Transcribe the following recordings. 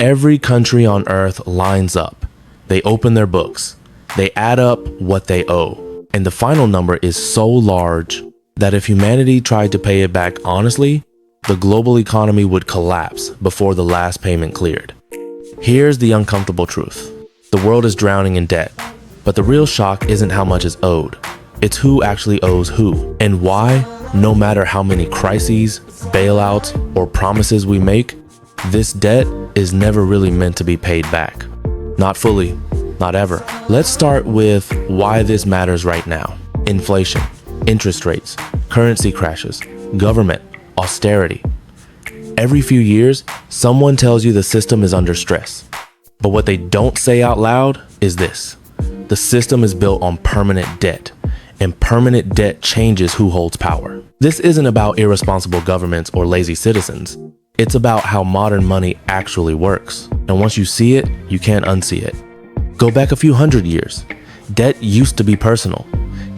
Every country on earth lines up. They open their books. They add up what they owe. And the final number is so large that if humanity tried to pay it back honestly, the global economy would collapse before the last payment cleared. Here's the uncomfortable truth. The world is drowning in debt, but the real shock isn't how much is owed. It's who actually owes who, and why, no matter how many crises, bailouts, or promises we make, this debt is never really meant to be paid back. Not fully, not ever. Let's start with why this matters right now. Inflation, interest rates, currency crashes, government, austerity. Every few years, someone tells you the system is under stress. But what they don't say out loud is this. The system is built on permanent debt, and permanent debt changes who holds power. This isn't about irresponsible governments or lazy citizens. It's about how modern money actually works. And once you see it, you can't unsee it. Go back a few hundred years. Debt used to be personal.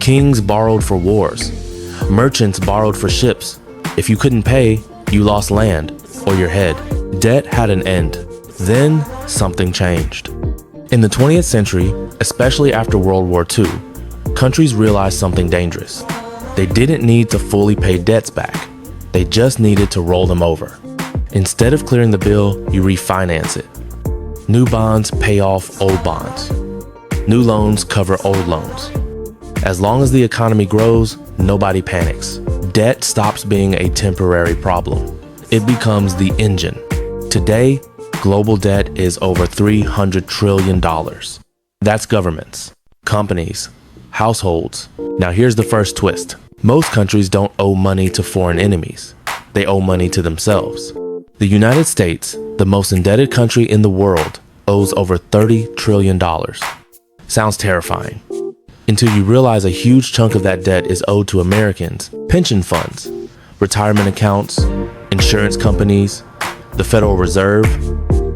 Kings borrowed for wars. Merchants borrowed for ships. If you couldn't pay, you lost land or your head. Debt had an end. Then something changed. In the 20th century, especially after World War II, countries realized something dangerous. They didn't need to fully pay debts back. They just needed to roll them over. Instead of clearing the bill, you refinance it. New bonds pay off old bonds. New loans cover old loans. As long as the economy grows, nobody panics. Debt stops being a temporary problem. It becomes the engine. Today, global debt is over $300 trillion. That's governments, companies, households. Now here's the first twist. Most countries don't owe money to foreign enemies. They owe money to themselves. The United States, the most indebted country in the world, owes over $30 trillion. Sounds terrifying. Until you realize a huge chunk of that debt is owed to Americans, pension funds, retirement accounts, insurance companies, the Federal Reserve.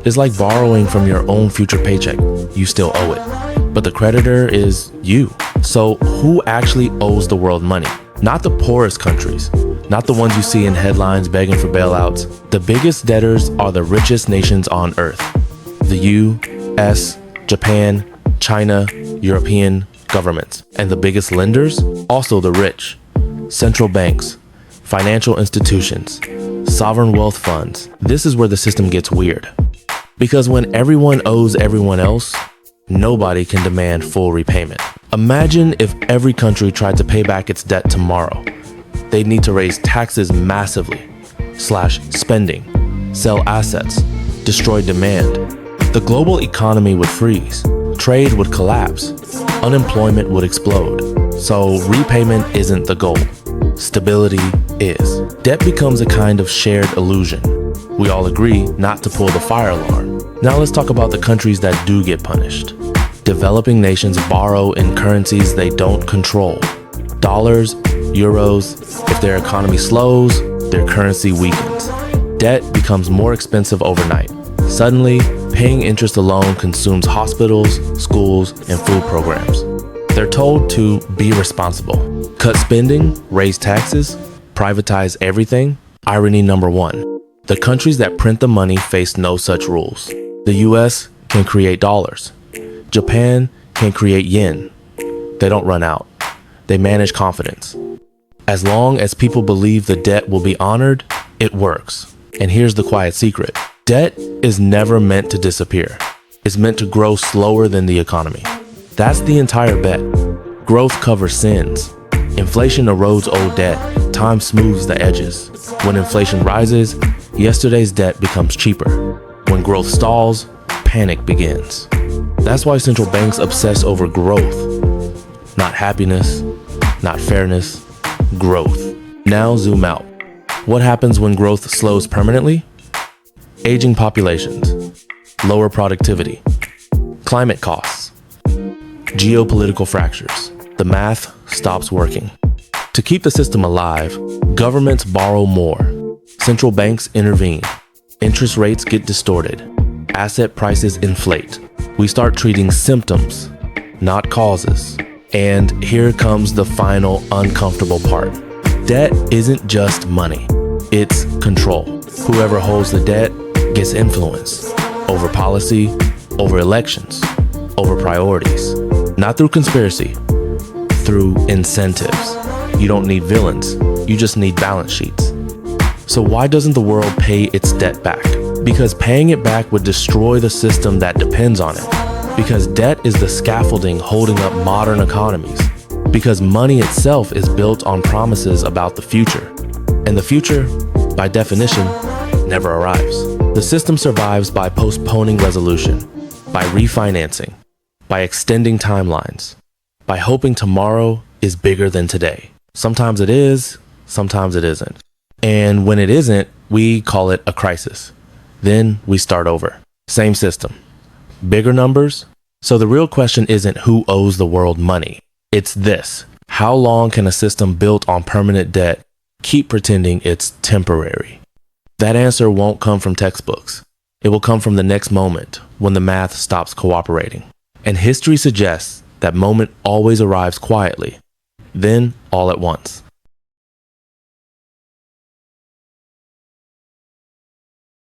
It's like borrowing from your own future paycheck. You still owe it. But the creditor is you. So who actually owes the world money? Not the poorest countries, not the ones you see in headlines begging for bailouts. The biggest debtors are the richest nations on earth. The U.S., Japan, China, European governments. And the biggest lenders? Also the rich. Central banks, financial institutions, sovereign wealth funds. This is where the system gets weird. Because when everyone owes everyone else, nobody can demand full repayment. Imagine if every country tried to pay back its debt tomorrow. They'd need to raise taxes massively, slash spending, sell assets, destroy demand. The global economy would freeze, trade would collapse, unemployment would explode. So repayment isn't the goal. Stability is. Debt becomes a kind of shared illusion. We all agree not to pull the fire alarm. Now let's talk about the countries that do get punished. Developing nations borrow in currencies they don't control. Dollars, euros. If their economy slows, their currency weakens. Debt becomes more expensive overnight. Suddenly, paying interest alone consumes hospitals, schools, and food programs. They're told to be responsible. Cut spending, raise taxes, privatize everything. Irony number one. The countries that print the money face no such rules. The US can create dollars. Japan can create yen. They don't run out. They manage confidence. As long as people believe the debt will be honored, it works. And here's the quiet secret. Debt is never meant to disappear. It's meant to grow slower than the economy. That's the entire bet. Growth covers sins. Inflation erodes old debt. Time smooths the edges. When inflation rises, yesterday's debt becomes cheaper. When growth stalls, panic begins. That's why central banks obsess over growth. Not happiness, not fairness, growth. Now zoom out. What happens when growth slows permanently? Aging populations, lower productivity, climate costs, geopolitical fractures. The math stops working. To keep the system alive, governments borrow more. Central banks intervene. Interest rates get distorted. Asset prices inflate. We start treating symptoms, not causes. And here comes the final uncomfortable part. Debt isn't just money. It's control. Whoever holds the debt gets influence. over policy, over elections, over priorities. Not through conspiracy, through incentives. You don't need villains, you just need balance sheets. So why doesn't the world pay its debt back? Because paying it back would destroy the system that depends on it. Because debt is the scaffolding holding up modern economies. Because money itself is built on promises about the future. And the future, by definition, never arrives. The system survives by postponing resolution, by refinancing, by extending timelines, by hoping tomorrow is bigger than today. Sometimes it is, sometimes it isn't. And when it isn't, we call it a crisis. Then we start over. Same system. Bigger numbers. So the real question isn't who owes the world money. It's this: how long can a system built on permanent debt keep pretending it's temporary? That answer won't come from textbooks. It will come from the next moment when the math stops cooperating. And history suggests that moment always arrives quietly, then all at once.